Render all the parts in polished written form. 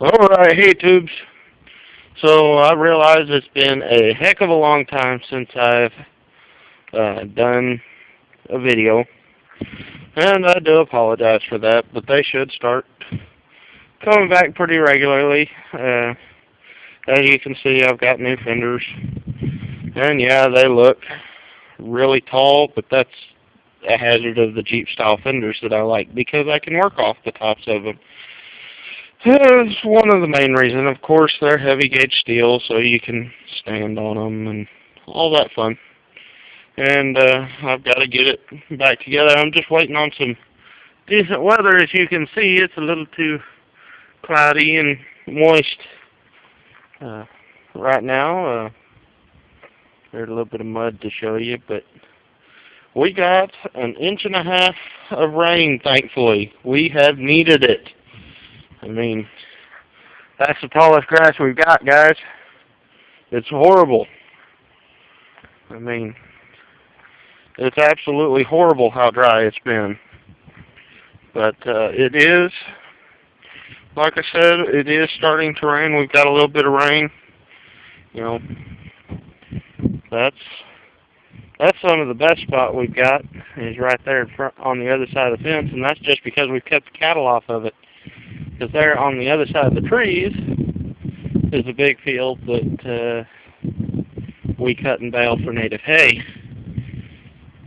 Alright, hey tubes. So I realize it's been a heck of a long time since I've done a video, and I do apologize for that, but they should start coming back pretty regularly. As you can see, I've got new fenders, and yeah, they look really tall, but that's a hazard of the Jeep style fenders that I like because I can work off the tops of them. It's one of the main reasons. Of course, they're heavy gauge steel, so you can stand on them and all that fun. And I've got to get it back together. I'm just waiting on some decent weather. As you can see, it's a little too cloudy and moist uh, right now. There's a little bit of mud to show you, but we got an inch and a half of rain, thankfully. We have needed it. I mean, that's the tallest grass we've got, guys. It's horrible. I mean, it's absolutely horrible how dry it's been. But it is, like I said, it is starting to rain. We've got a little bit of rain. You know, that's some of the best spot we've got is right there in front on the other side of the fence, and that's just because we've kept the cattle off of it. Because there on the other side of the trees is a big field that we cut and bale for native hay.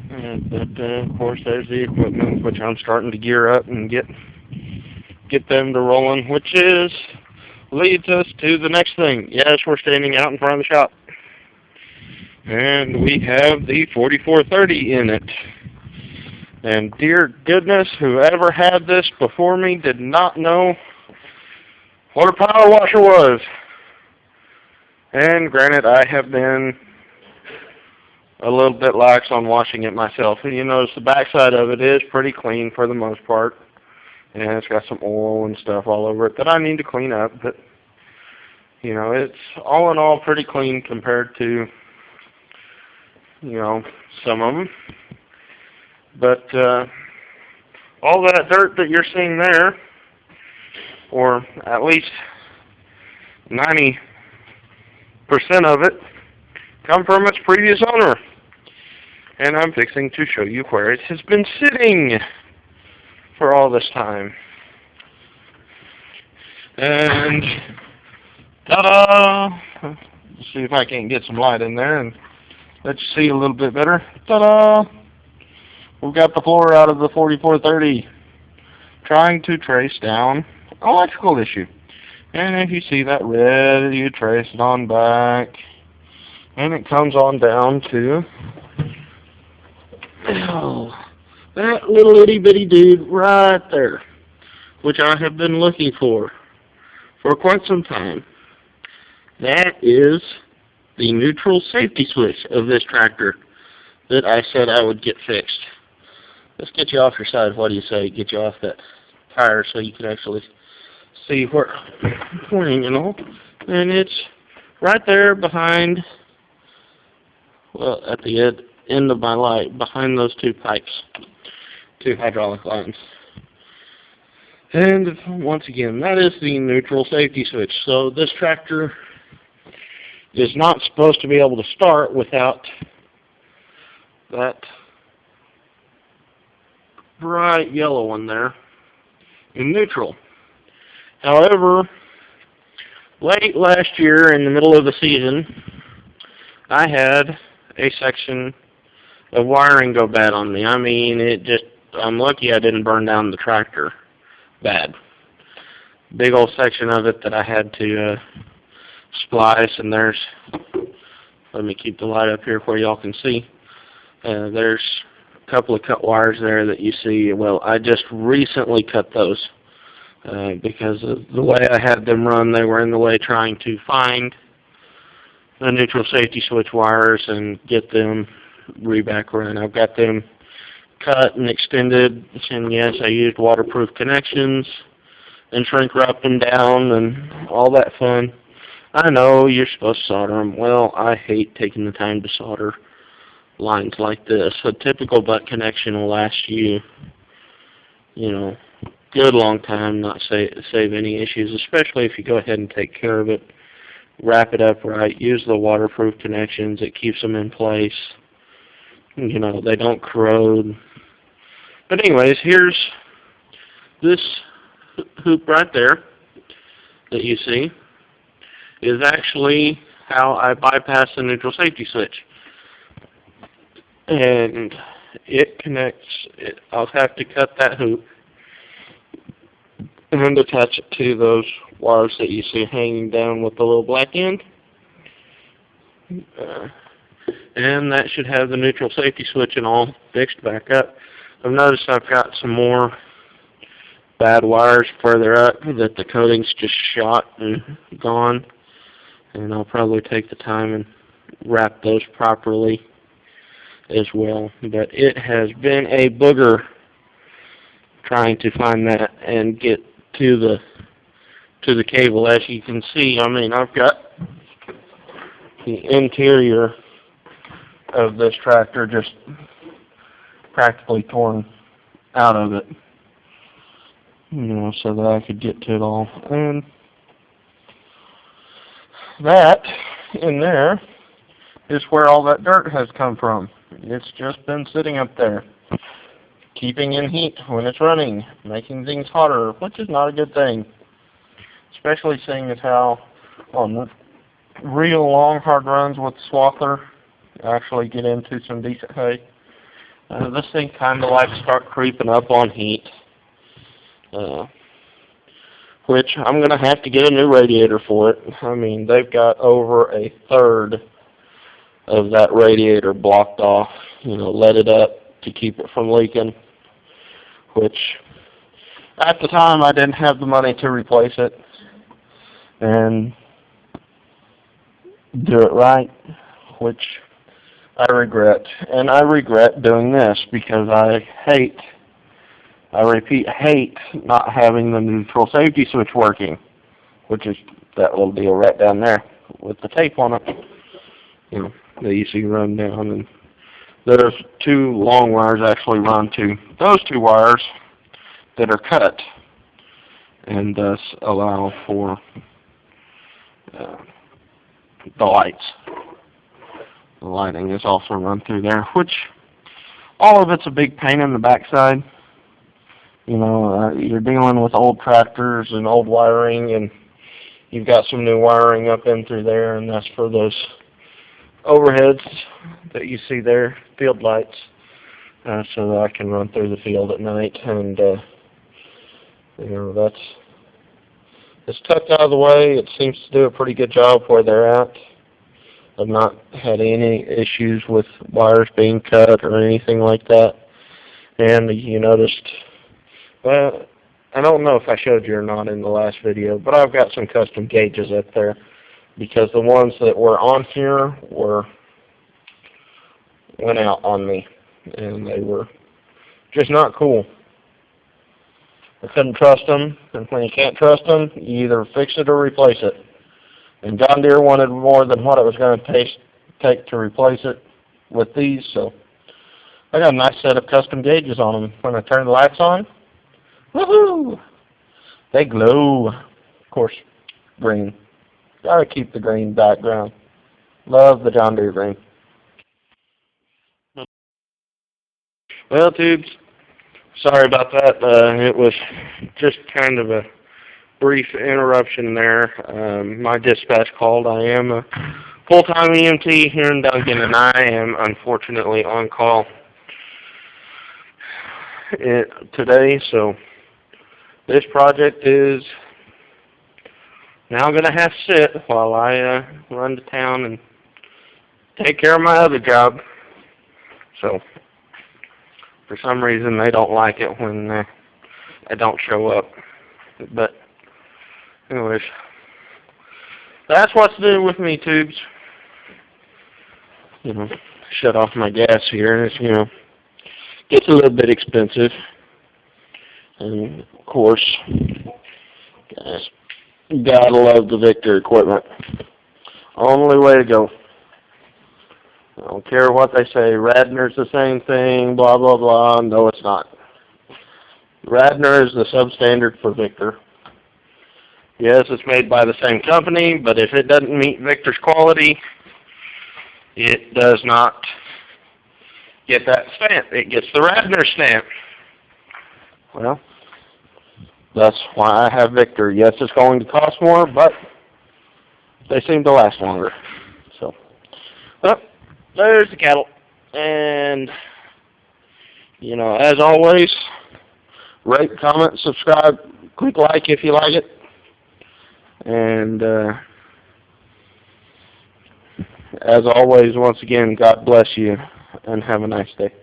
But of course there's the equipment, which I'm starting to gear up and get them to rolling, which leads us to the next thing. Yes, we're standing out in front of the shop. And we have the 4430 in it. And dear goodness, whoever had this before me did not know what a power washer was. And granted, I have been a little bit lax on washing it myself. And you notice the backside of it is pretty clean for the most part. And it's got some oil and stuff all over it that I need to clean up. But, you know, it's all in all pretty clean compared to, you know, some of them. But all that dirt that you're seeing there, or at least 90% of it, come from its previous owner. And I'm fixing to show you where it has been sitting for all this time. And ta-da! Let's see if I can get some light in there and let you see a little bit better. Ta-da! We've got the floor out of the 4430, trying to trace down an electrical issue. And if you see that red, you trace it on back, and it comes on down to that little itty bitty dude right there, which I have been looking for quite some time. That is the neutral safety switch of this tractor that I said I would get fixed. Let's get you off your side. What do you say? Get you off that tire so you can actually see where I'm pointing and all. And it's right there behind, well, at the end of my light, behind those two pipes, two hydraulic lines. And once again, that is the neutral safety switch. So this tractor is not supposed to be able to start without that bright yellow one there in neutral. However, late last year in the middle of the season, I had a section of wiring go bad on me. I mean, I'm lucky I didn't burn down the tractor bad. Big old section of it that I had to splice, and let me keep the light up here where y'all can see. There's a couple of cut wires there that you see. Well, I just recently cut those because of the way I had them run. They were in the way trying to find the neutral safety switch wires and get them re-back run. I've got them cut and extended, and yes, I used waterproof connections and shrink wrap them down and all that fun. I know you're supposed to solder them. Well, I hate taking the time to solder lines like this. A typical butt connection will last you, you know, good long time, not save any issues, especially if you go ahead and take care of it. Wrap it up right, use the waterproof connections, it keeps them in place. You know, they don't corrode. But anyways, here's this hoop right there that you see is actually how I bypass the neutral safety switch. And it connects, I'll have to cut that hoop and attach it to those wires that you see hanging down with the little black end. And that should have the neutral safety switch and all fixed back up. I've noticed I've got some more bad wires further up that the coating's just shot and gone. And I'll probably take the time and wrap those properly as well. But it has been a booger trying to find that and get to the cable. As you can see, I mean, I've got the interior of this tractor just practically torn out of it, you know, so that I could get to it all. And that in there is where all that dirt has come from. It's just been sitting up there, keeping in heat when it's running, making things hotter, which is not a good thing, especially seeing as how on real long hard runs with swather actually get into some decent hay. This thing kind of likes to start creeping up on heat, which I'm going to have to get a new radiator for it. I mean, they've got over a third of that radiator blocked off, you know, leaded up to keep it from leaking, which at the time I didn't have the money to replace it and do it right, which I regret. And I regret doing this because I repeat, hate not having the neutral safety switch working, which is that little deal right down there with the tape on it, you know, that you see run down. And there's two long wires actually run to those two wires that are cut and thus allow for the lights. The lighting is also run through there, which all of it's a big pain in the backside. You know, you're dealing with old tractors and old wiring, and you've got some new wiring up in through there, and that's for those overheads that you see there, field lights, so that I can run through the field at night. And you know, it's tucked out of the way. It seems to do a pretty good job where they're at. I've not had any issues with wires being cut or anything like that. And you noticed, well, I don't know if I showed you or not in the last video, but I've got some custom gauges up there because the ones that were on here went out on me, and they were just not cool. I couldn't trust them, and when you can't trust them, you either fix it or replace it. And John Deere wanted more than what it was going to take to replace it with these, so I got a nice set of custom gauges on them. When I turn the lights on, woohoo! They glow. Of course, green. Gotta keep the green background. Love the John Deere green. Well, tubes, sorry about that. It was just kind of a brief interruption there. My dispatch called. I am a full-time EMT here in Duncan, and I am unfortunately on call today, so this project is now going to have to sit while I run to town and take care of my other job. So for some reason they don't like it when I don't show up. But anyways, that's what's new with me, tubes. You know, shut off my gas here. It's, you know, gets a little bit expensive. And of course, guys, gotta love the Victor equipment. Only way to go. I don't care what they say. Radnor's the same thing, blah, blah, blah. No, it's not. Radnor is the substandard for Victor. Yes, it's made by the same company, but if it doesn't meet Victor's quality, it does not get that stamp. It gets the Radnor stamp. Well, that's why I have Victor. Yes, it's going to cost more, but they seem to last longer. So, well, there's the cattle. And, you know, as always, rate, comment, subscribe, click like if you like it. And, as always, once again, God bless you, and have a nice day.